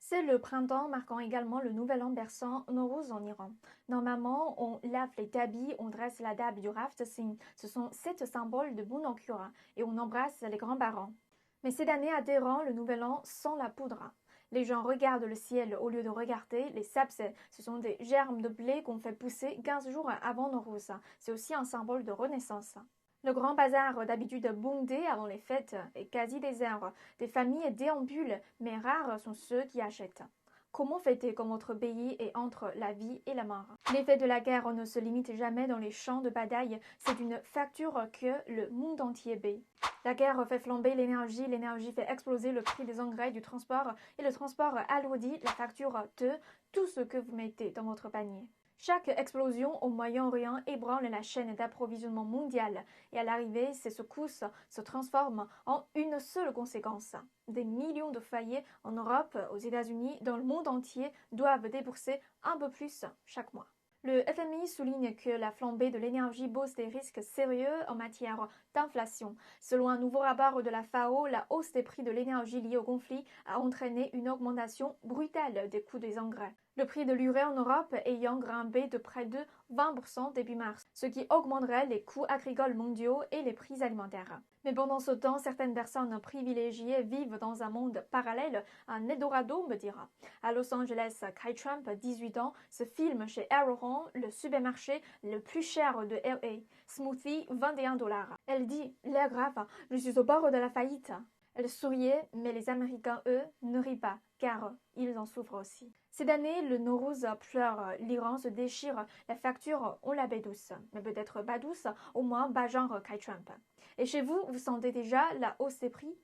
C'est le printemps marquant également le nouvel an persan Nowruz en Iran. Normalement, on lave les habits, on dresse la dab du raftsing. Ce sont 7 symboles de bon augure et on embrasse les grands-parents. Mais cette année à Téhéran, le nouvel an sans la poudre. Les gens regardent le ciel au lieu de regarder les sabs. Ce sont des germes de blé qu'on fait pousser 15 jours avant Nowruz. C'est aussi un symbole de renaissance. Le grand bazar, d'habitude bondé avant les fêtes, est quasi désert. Des familles déambulent, mais rares sont ceux qui achètent. Comment fêter comme votre pays est entre la vie et la mort? L'effet de la guerre ne se limite jamais dans les champs de bataille, c'est une facture que le monde entier paie. La guerre fait flamber l'énergie fait exploser le prix des engrais, du transport, et le transport alourdit la facture de tout ce que vous mettez dans votre panier. Chaque explosion au Moyen-Orient ébranle la chaîne d'approvisionnement mondiale et à l'arrivée, ces secousses se transforment en une seule conséquence. Des millions de foyers en Europe, aux États-Unis, dans le monde entier doivent débourser un peu plus chaque mois. Le FMI souligne que la flambée de l'énergie pose des risques sérieux en matière d'inflation. Selon un nouveau rapport de la FAO, la hausse des prix de l'énergie liée au conflit a entraîné une augmentation brutale des coûts des engrais. Le prix de l'urée en Europe ayant grimpé de près de 20% début mars, ce qui augmenterait les coûts agricoles mondiaux et les prix alimentaires. Mais pendant ce temps, certaines personnes privilégiées vivent dans un monde parallèle, un Eldorado me dira. À Los Angeles, Kai Trump, 18 ans, se filme chez Arrowhead, le supermarché le plus cher de LA. Smoothie, 21 $. Elle dit, l'air grave, je suis au bord de la faillite. Elle souriait, mais les Américains, eux, ne rient pas, car ils en souffrent aussi. Cette année, le Nowruz pleure, l'Iran se déchire, la facture, on la baie douce. Mais peut-être pas douce, au moins bas genre Kai Trump. Et chez vous, vous sentez déjà la hausse des prix?